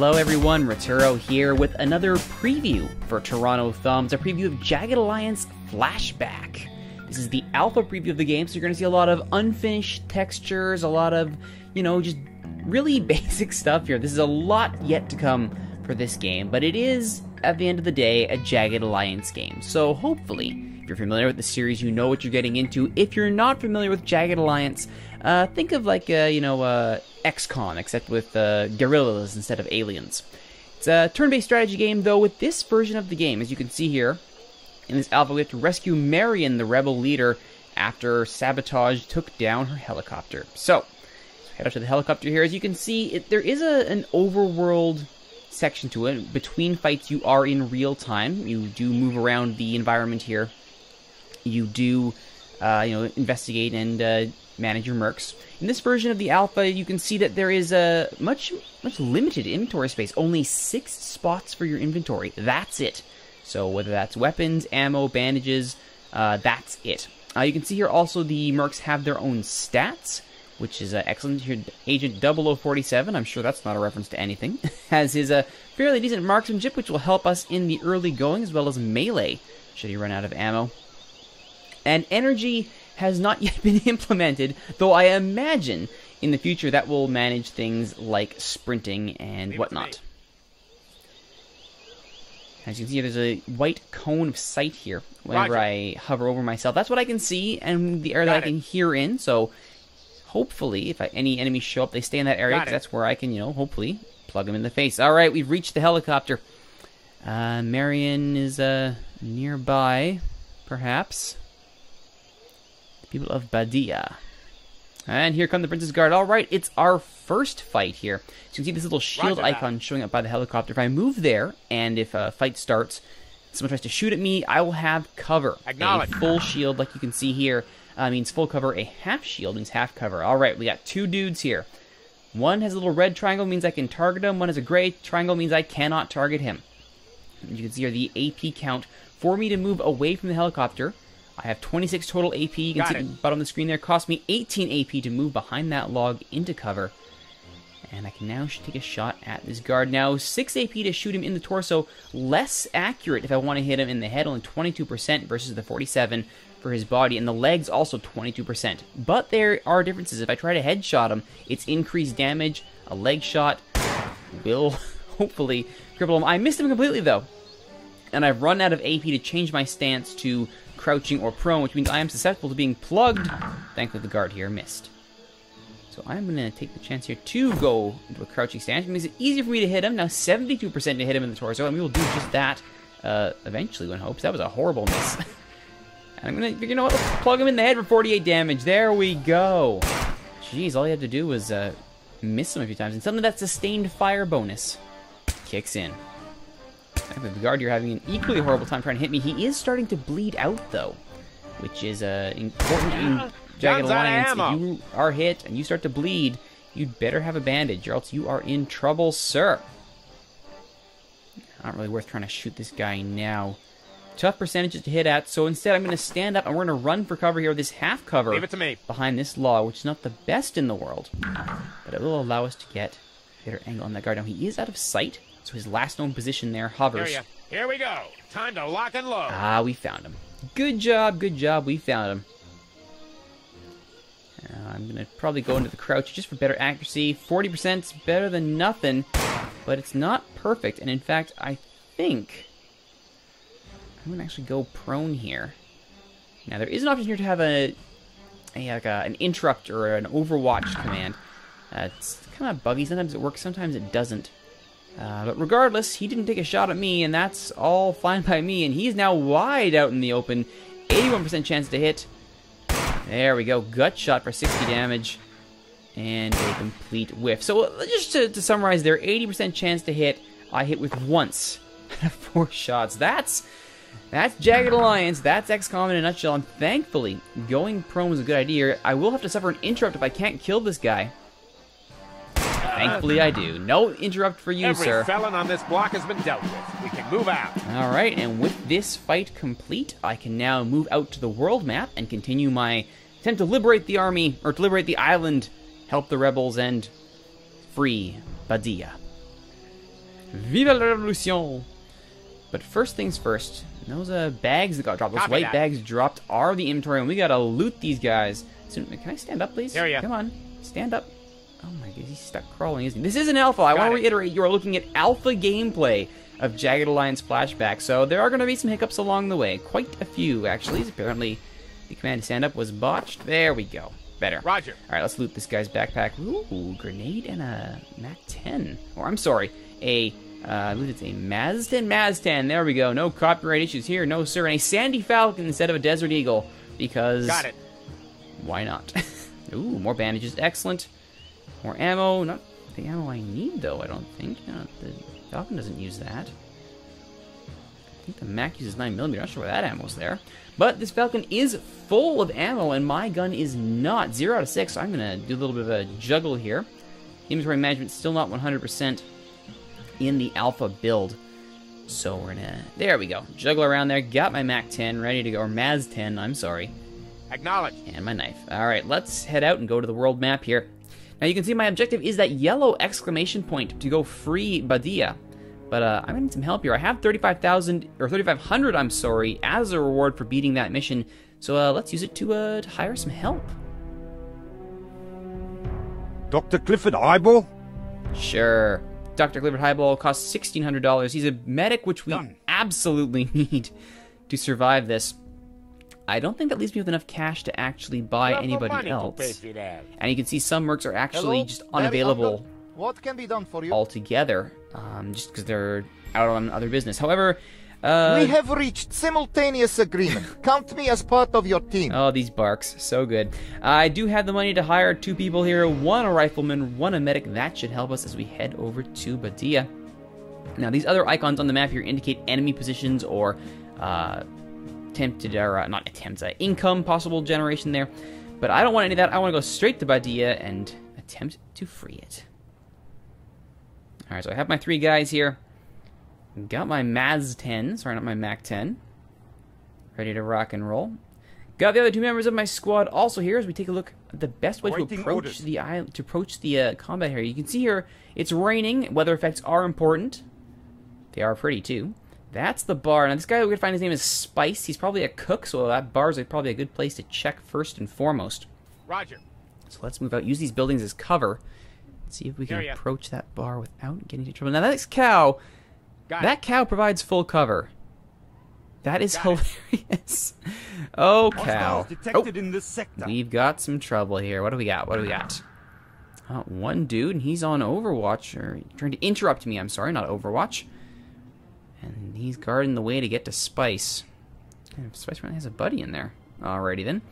Hello everyone, Rituro here with another preview for Toronto Thumbs, a preview of Jagged Alliance Flashback. This is the alpha preview of the game, so you're going to see a lot of unfinished textures, a lot of, just really basic stuff here. This is a lot yet to come for this game, but it is, at the end of the day, a Jagged Alliance game. So hopefully, if you're familiar with the series, you know what you're getting into. If you're not familiar with Jagged Alliance, think of like, XCOM, except with guerrillas instead of aliens. It's a turn-based strategy game, though, with this version of the game. As you can see here, in this alpha, we have to rescue Marion, the rebel leader, after Sabotage took down her helicopter. So head up to the helicopter here. As you can see, there is an overworld section to it. Between fights, you are in real time. You do move around the environment here. You do, investigate and manage your mercs. In this version of the alpha, you can see that there is a much limited inventory space. Only 6 spots for your inventory. That's it. So whether that's weapons, ammo, bandages, that's it. You can see here also the mercs have their own stats, which is excellent. Here, Agent 0047, I'm sure that's not a reference to anything, has his fairly decent marksmanship, which will help us in the early going, as well as melee, should he run out of ammo. And energy has not yet been implemented, though I imagine in the future that will manage things like sprinting and whatnot. As you can see, there's a white cone of sight here whenever I hover over myself. That's what I can see and the area that I can hear in, so hopefully if any enemies show up, they stay in that area, because that's where I can, hopefully plug them in the face. Alright, we've reached the helicopter. Marion is nearby, perhaps. People of Badia. And here come the Princess Guard. Alright, it's our first fight here. So you can see this little shield icon showing up by the helicopter. If I move there, and if a fight starts, someone tries to shoot at me, I will have cover. A full shield, like you can see here, means full cover. A half shield means half cover. Alright, we got 2 dudes here. One has a little red triangle, means I can target him. One has a gray triangle, means I cannot target him. And you can see here the AP count. For me to move away from the helicopter, I have 26 total AP. You can see at the bottom of the screen there. It cost me 18 AP to move behind that log into cover. And I can now take a shot at this guard. Now, 6 AP to shoot him in the torso. Less accurate if I want to hit him in the head. Only 22% versus the 47 for his body. And the legs also 22%. But there are differences. If I try to headshot him, it's increased damage. A leg shot will hopefully cripple him. I missed him completely, though. And I've run out of AP to change my stance to crouching or prone, which means I am susceptible to being plugged. Thankfully, the guard here missed. So I'm going to take the chance here to go into a crouching stance. It makes it easier for me to hit him. Now 72% to hit him in the torso, and we will do just that eventually, one hopes. That was a horrible miss. And I'm going to, let's plug him in the head for 48 damage. There we go. Jeez, all you have to do was miss him a few times. And suddenly that sustained fire bonus kicks in. The guard, you're having an equally horrible time trying to hit me. He is starting to bleed out, though, which is important in Jagged Alliance. If you are hit and you start to bleed, you'd better have a bandage, or else you are in trouble, sir. Not really worth trying to shoot this guy now. Tough percentages to hit at, so instead I'm going to stand up and we're going to run for cover here with this half cover behind this log, which is not the best in the world, but it will allow us to get a better angle on that guard. Now, he is out of sight. So his last known position there hovers. Here we go. Time to lock and load. Ah, we found him. Good job, we found him. I'm going to probably go into the crouch just for better accuracy. 40% is better than nothing, but it's not perfect. And in fact, I think I'm going to actually go prone here. Now, there is an option here to have an interrupt or an overwatch command. It's kind of buggy. Sometimes it works, sometimes it doesn't. But regardless, he didn't take a shot at me, and that's all fine by me. And he's now wide out in the open. 81% chance to hit. There we go. Gut shot for 60 damage. And a complete whiff. So just to summarize there, 80% chance to hit. I hit with once out of 4 shots. That's Jagged Alliance. That's XCOM in a nutshell. And thankfully, going prone was a good idea. I will have to suffer an interrupt if I can't kill this guy. Thankfully I do. No interrupt for you, sir. Every felon on this block has been dealt with. We can move out. Alright, and with this fight complete, I can now move out to the world map and continue my attempt to liberate the army, or to liberate the island, help the rebels, and free Badia. Vive la revolution! But first things first, those bags that got dropped, those white bags dropped are the inventory, and we gotta loot these guys. So, can I stand up, please? Come on, stand up. Oh my god, he's stuck crawling, isn't he? This is an alpha. I want to reiterate, you are looking at alpha gameplay of Jagged Alliance Flashback, so there are going to be some hiccups along the way. Quite a few, actually. Apparently, the command to stand up was botched. There we go. Better. Roger. Alright, let's loot this guy's backpack. Ooh, grenade and a MAC-10. Or, I'm sorry, I believe it's a Maz-10. There we go. No copyright issues here. No, sir. And a Sandy Falcon instead of a Desert Eagle. Because... Got it. Why not? Ooh, more bandages. Excellent. More ammo. Not the ammo I need, though, I don't think. The Falcon doesn't use that. I think the Mac uses 9mm. I'm not sure why that ammo's there. But this Falcon is full of ammo, and my gun is not. 0 out of 6. So I'm going to do a little bit of a juggle here. Inventory management still not 100% in the alpha build. So we're going to... There we go. Juggle around there. Got my MAC-10 ready to go. Or Maz-10, I'm sorry. Acknowledge. And my knife. Alright, let's head out and go to the world map here. Now you can see my objective is that yellow exclamation point to go free Badia. But I'm gonna need some help here. I have 35,000 or 3,500, I'm sorry, as a reward for beating that mission. So let's use it to hire some help. Dr. Clifford Highball? Sure. Dr. Clifford Highball costs $1,600. He's a medic, which we absolutely need to survive this. I don't think that leaves me with enough cash to actually buy anybody else. And you can see some mercs are actually just unavailable what can be done for you? altogether, just because they're out on other business. However, we have reached simultaneous agreement. Count me as part of your team. Oh, these barks. So good. I do have the money to hire 2 people here. 1 a rifleman, 1 a medic. That should help us as we head over to Badia. Now, these other icons on the map here indicate enemy positions or attempted, or not attempts, income possible generation there. But I don't want any of that. I want to go straight to Badia and attempt to free it. Alright, so I have my 3 guys here. Got my Maz-10, sorry, not my MAC-10. Ready to rock and roll. Got the other 2 members of my squad also here as we take a look at the best way to approach the combat here. You can see here, it's raining. Weather effects are important. They are pretty, too. That's the bar. Now, this guy we're going to find, his name is Spice. He's probably a cook, so that bar is probably a good place to check first and foremost. Roger. So let's move out. Use these buildings as cover. See if we can approach that bar without getting into trouble. Now, that cow... That cow provides full cover. That is hilarious. Oh, cow. Detected in this sector. We've got some trouble here. What do we got? What do we got? One dude, and he's on Overwatch, or trying to interrupt me. I'm sorry, not Overwatch. And he's guarding the way to get to Spice. And Spice has a buddy in there. Alrighty then.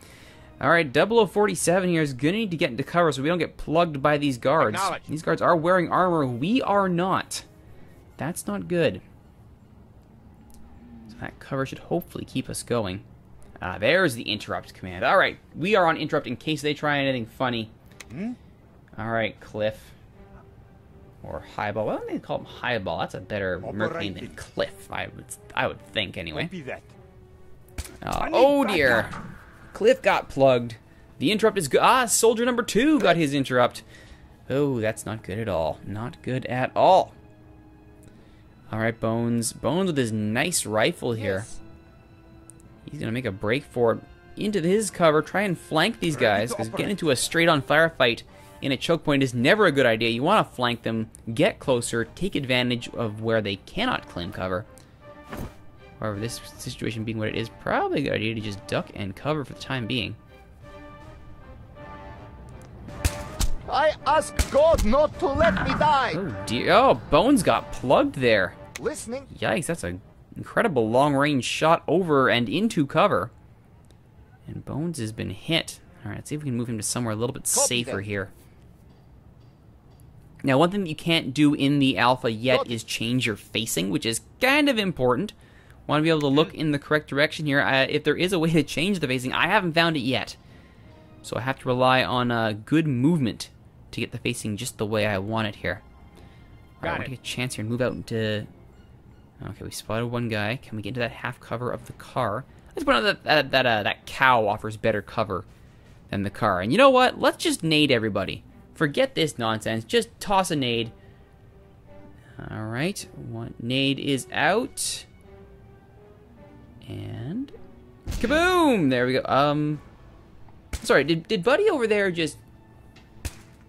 Alright, 0047 here is going to need to get into cover so we don't get plugged by these guards. These guards are wearing armor. We are not. That's not good. So that cover should hopefully keep us going. There's the interrupt command. Alright, we are on interrupt in case they try anything funny. Alright, Cliff. Or Highball. Why don't they call him Highball? That's a better merc name than Cliff, I would think, anyway. Oh dear. Cliff got plugged. The interrupt is good. Soldier number 2 got his interrupt. Oh, that's not good at all. Not good at all. Alright, Bones. Bones with his nice rifle here. He's going to make a break for it. Into his cover. Try and flank these guys, because getting into a straight-on firefight in a choke point is never a good idea. You want to flank them, get closer, take advantage of where they cannot claim cover. However, this situation being what it is, probably a good idea to just duck and cover for the time being. I ask God not to let me die. Oh dear. Oh, Bones got plugged there. Listening. Yikes, that's an incredible long-range shot over and into cover. And Bones has been hit. Alright, let's see if we can move him to somewhere a little bit safer here. Now, one thing that you can't do in the alpha yet is change your facing, which is kind of important. Want to be able to look in the correct direction here. If there is a way to change the facing, I haven't found it yet. So I have to rely on good movement to get the facing just the way I want it here. Alright, I want to get a chance here and move out into... Okay, we spotted one guy. Can we get into that half cover of the car? Let's point out that cow offers better cover than the car. And you know what? Let's just nade everybody. Forget this nonsense. Just toss a nade. Alright, one nade is out. And kaboom! There we go. Sorry, did Buddy over there just...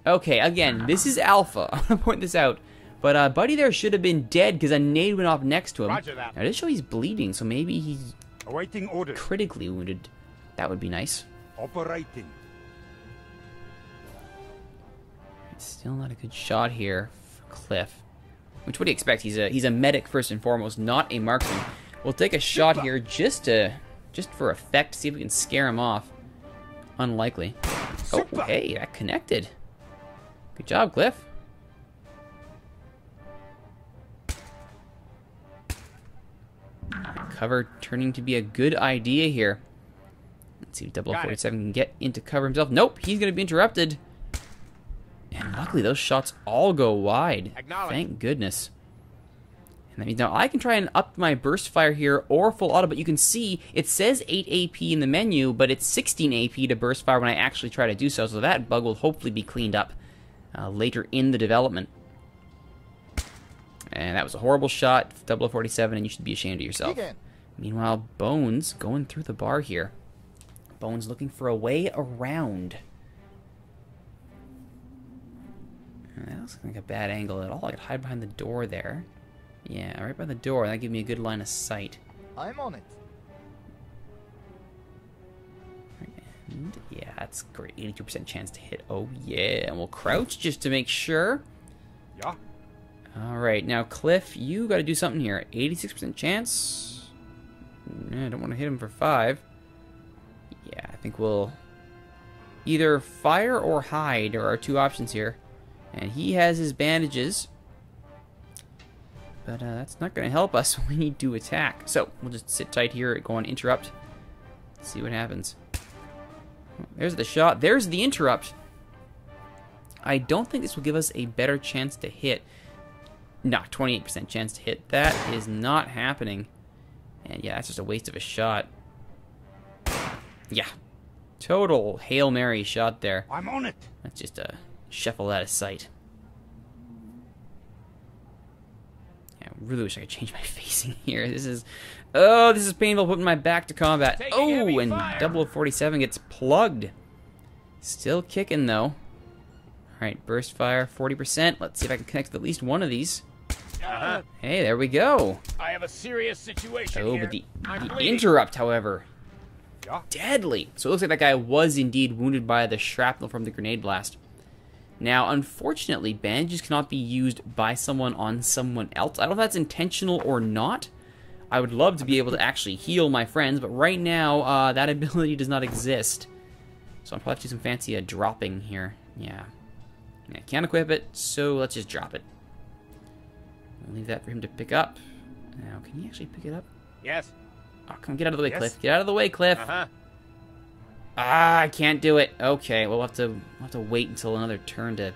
Okay, again, this is Alpha. I'm gonna point this out. But Buddy there should have been dead because a nade went off next to him. Roger that. Now, it does show he's bleeding, so maybe he's Awaiting orders. critically wounded. That would be nice. Operating. Still not a good shot here for Cliff. Which, what do you expect? He's a medic first and foremost, not a marksman. We'll take a shot here just for effect, see if we can scare him off. Unlikely. Oh, hey, that connected. Good job, Cliff. Cover turning to be a good idea here. Let's see if 0047 can get into cover himself. Nope, he's going to be interrupted. And luckily, those shots all go wide. Thank goodness. And that means now I can try and up my burst fire here or full auto, but you can see it says 8 AP in the menu, but it's 16 AP to burst fire when I actually try to do so. So that bug will hopefully be cleaned up later in the development. And that was a horrible shot, 0047, and you should be ashamed of yourself. Meanwhile, Bones going through the bar here. Bones looking for a way around. That looks like a bad angle at all. I could hide behind the door there. Yeah, right by the door. That'd give me a good line of sight. I'm on it. And yeah, that's great. 82% chance to hit. Oh, yeah. And we'll crouch just to make sure. Yeah. Alright, now Cliff, you gotta do something here. 86% chance. I don't want to hit him for 5. Yeah, I think we'll either fire or hide are our two options here. And he has his bandages. But that's not going to help us when we need to attack. So, we'll just sit tight here, go on interrupt. See what happens. There's the shot. There's the interrupt. I don't think this will give us a better chance to hit. No, 28% chance to hit. That is not happening. And yeah, that's just a waste of a shot. Yeah. Total Hail Mary shot there. I'm on it. That's just a shuffle out of sight. Yeah, I really wish I could change my facing here. This is painful putting my back to combat. Oh, and 0047 gets plugged. Still kicking though. Alright, burst fire, 40%. Let's see if I can connect with at least one of these. Hey, there we go. I have a serious situation Oh, here. but the interrupt, however, deadly. So it looks like that guy was indeed wounded by the shrapnel from the grenade blast. Now, unfortunately, bandages cannot be used by someone on someone else. I don't know if that's intentional or not. I would love to be able to actually heal my friends, but right now, that ability does not exist. So I'll probably have to do some fancy dropping here. Yeah. I can't equip it, so let's just drop it. We'll leave that for him to pick up. Now, can he actually pick it up? Yes. Oh, come on, get out of the way, Yes. Cliff. Get out of the way, Cliff. Ah, I can't do it. Okay, we'll have to wait until another turn to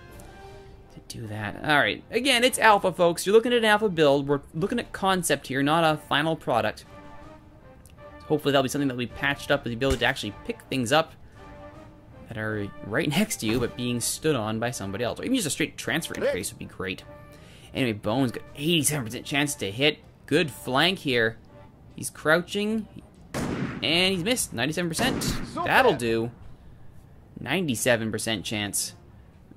do that. Alright, again, it's alpha, folks. You're looking at an alpha build. We're looking at concept here, not a final product. Hopefully that'll be something that we patched up with the ability to actually pick things up that are right next to you, but being stood on by somebody else. Or even just a straight transfer interface would be great. Anyway, Bones got 87% chance to hit. Good flank here. He's crouching. And he's missed. 97%. That'll do. 97% chance.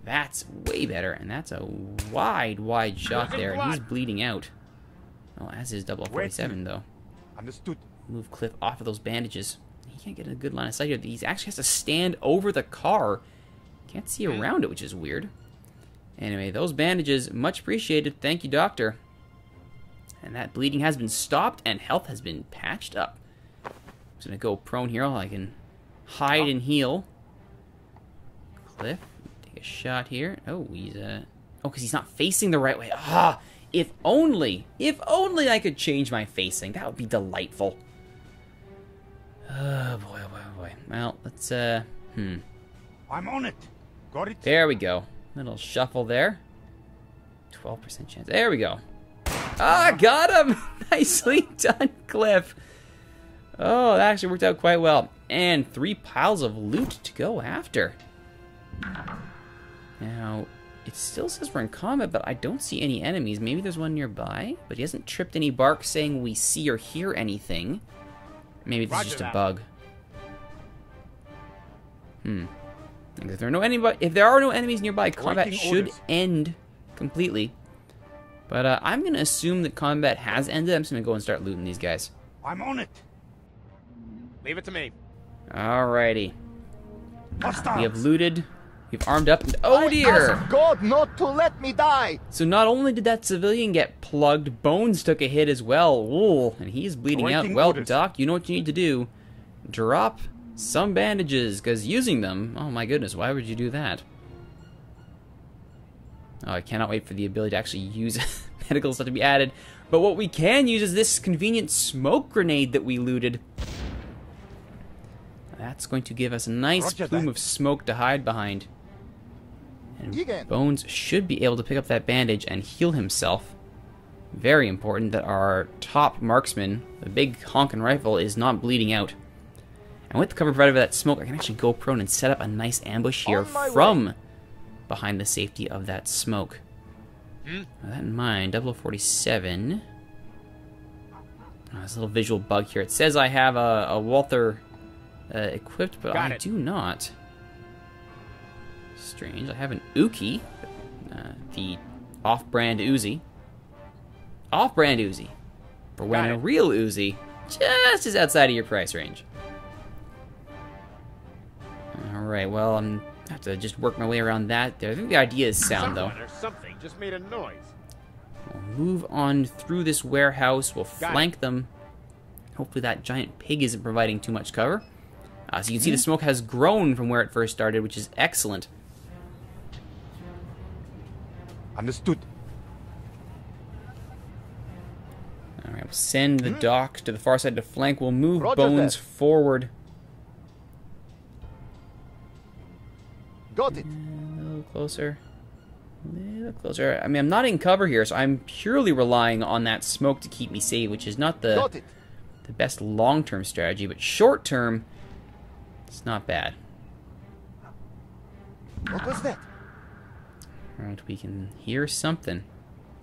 That's way better. And that's a wide shot there. And he's bleeding out. Well, as is 0047, though. Understood. Move Cliff off of those bandages. He can't get a good line of sight here. He actually has to stand over the car. Can't see around it, which is weird. Anyway, those bandages, much appreciated. Thank you, doctor. And that bleeding has been stopped, and health has been patched up. I'm just going to go prone here. I can hide and heal. Cliff, take a shot here. Oh, he's oh, because he's not facing the right way. Ah, if only I could change my facing. That would be delightful. Oh, boy, oh, boy, oh, boy. Well, let's, I'm on it. Got it. There we go. Little shuffle there. 12% chance. There we go. Ah, got him! Nicely done, Cliff. Oh, that actually worked out quite well. And 3 piles of loot to go after. Now, it still says we're in combat, but I don't see any enemies. Maybe there's one nearby, but he hasn't tripped any bark saying we see or hear anything. Maybe this is just a bug. If there are no enemies nearby, combat should end completely. But I'm going to assume that combat has ended. I'm just going to go and start looting these guys. I'm on it. Leave it to me. Alrighty. Hostiles. We have looted. We've armed up. Oh dear! I ask God not to let me die. So not only did that civilian get plugged, Bones took a hit as well. Ooh, and he's bleeding out. Well, Doc, you know what you need to do. Drop some bandages, because using them... Oh my goodness, why would you do that? Oh, I cannot wait for the ability to actually use medical stuff to be added. But what we can use is this convenient smoke grenade that we looted. That's going to give us a nice plume of smoke to hide behind. And Bones should be able to pick up that bandage and heal himself. Very important that our top marksman, the big honkin' rifle, is not bleeding out. And with the cover provided by that smoke, I can actually go prone and set up a nice ambush here from behind the safety of that smoke. With that in mind, 0047. There's a little visual bug here. It says I have a Walther equipped, but I do not. Strange. I have an Uki, the off-brand Uzi. Off-brand Uzi. For when a real Uzi just is outside of your price range. Alright, well, I'm have to just work my way around that there. I think the idea is sound, though. Or something just made a noise. We'll move on through this warehouse. We'll flank them. Hopefully that giant pig isn't providing too much cover. So you can see the smoke has grown from where it first started, which is excellent. Understood. Alright, we'll send the Doc to the far side to flank. We'll move Roger Bones that. forward. Got it. A little closer. A little closer. I mean, I'm not in cover here, so I'm purely relying on that smoke to keep me safe, which is not the best long-term strategy, but short-term, it's not bad. What was that? Alright, we can hear something.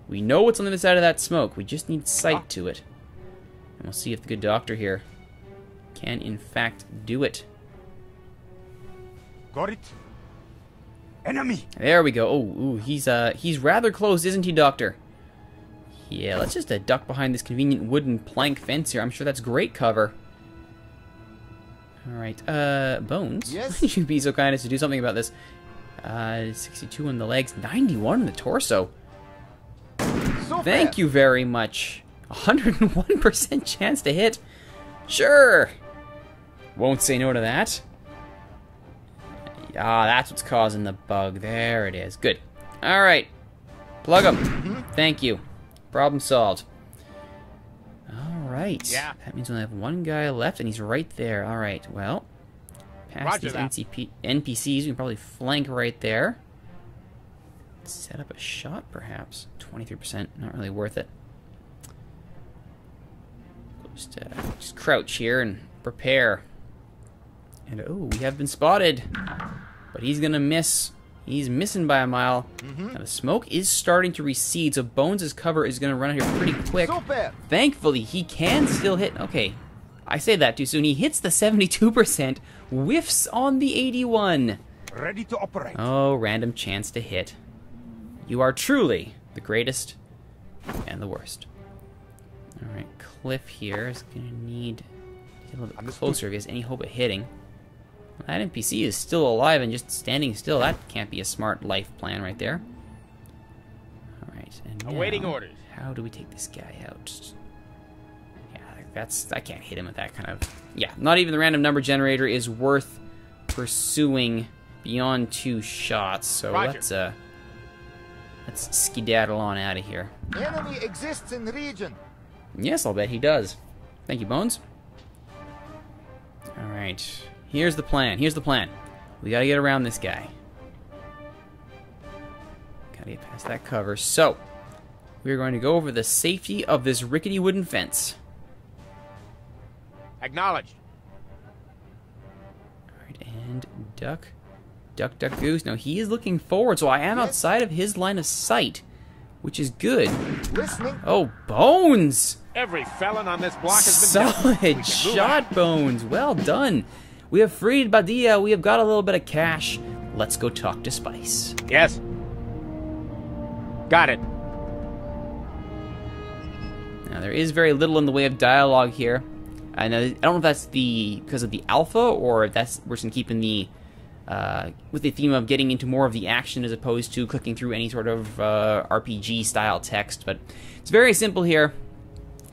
We know what's on the other side of that smoke. We just need sight to it. And we'll see if the good doctor here can, in fact, do it. Got it. Enemy. There we go. Oh, ooh, he's rather close, isn't he, Doctor? Yeah, let's just duck behind this convenient wooden plank fence here. I'm sure that's great cover. Alright, Bones? Yes? Why should be so kind as to do something about this? 62 on the legs, 91 on the torso. Thank you very much. 101% chance to hit. Sure. Won't say no to that. Ah, that's what's causing the bug. There it is. Good. Alright. Plug him. Thank you. Problem solved. Alright. Yeah. That means we only have one guy left, and he's right there. Alright, well. Past these NPCs, we can probably flank right there. Set up a shot, perhaps. 23%. Not really worth it. Just crouch here and prepare. And, oh, we have been spotted. But he's gonna miss. He's missing by a mile. Now, the smoke is starting to recede, so Bones' cover is gonna run out here pretty quick. Thankfully, he can still hit. Okay, I say that too soon. He hits the 72%, whiffs on the 81. Ready to operate. Oh, random chance to hit. You are truly the greatest and the worst. Alright, Cliff here is gonna need to get a little bit closer if he has any hope of hitting. That NPC is still alive and just standing still. That can't be a smart life plan right there. Alright, and now, awaiting orders. How do we take this guy out? Yeah, I can't hit him with that kind of... Yeah, not even the random number generator is worth pursuing beyond 2 shots. So Roger. let's skedaddle on out of here. Enemy exists in the region. Yes, I'll bet he does. Thank you, Bones. Alright. Here's the plan. Here's the plan. We gotta get around this guy. Gotta get past that cover. So, we're going to go over the safety of this rickety wooden fence. Acknowledged. Alright, and duck Duck, duck, goose. Now, he is looking forward, so I am outside of his line of sight, which is good. Listening. Oh, Bones! Every felon on this block has been Solid shot, Bones. Well done. We have freed Badia. We have got a little bit of cash. Let's go talk to Spice. Yes. Got it. Now, there is very little in the way of dialogue here. I don't know if that's because of the alpha, or if that's we're just keeping the with the theme of getting into more of the action as opposed to clicking through any sort of RPG style text. But it's very simple here.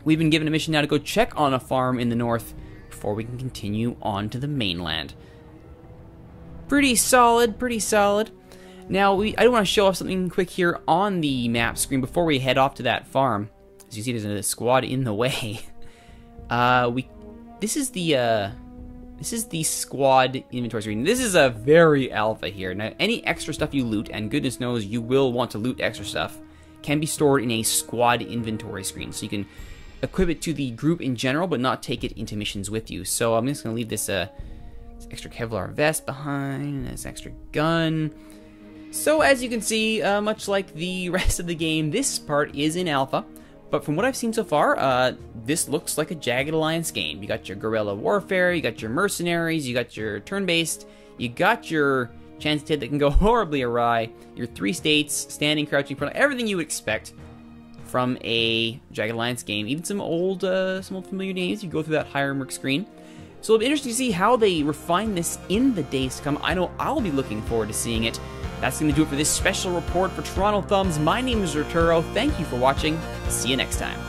We've been given a mission now to go check on a farm in the north before we can continue on to the mainland. Pretty solid, pretty solid. Now, I do want to show off something quick here on the map screen before we head off to that farm. As you see, there's a squad in the way. This is the squad inventory screen. This is a very alpha here. Now, any extra stuff you loot, and goodness knows you will want to loot extra stuff, can be stored in a squad inventory screen. So you can equip it to the group in general, but not take it into missions with you. So I'm just going to leave this extra Kevlar vest behind, this extra gun. So as you can see, much like the rest of the game, this part is in alpha. But from what I've seen so far, this looks like a Jagged Alliance game. You got your guerrilla warfare, you got your mercenaries, you got your turn-based, you got your chance hit that can go horribly awry, your 3 states, standing, crouching, front, everything you would expect from a Jagged Alliance game. Even some old familiar names. You go through that higher merc screen. So it'll be interesting to see how they refine this in the days to come. I know I'll be looking forward to seeing it. That's going to do it for this special report for Toronto Thumbs. My name is Rituro. Thank you for watching. See you next time.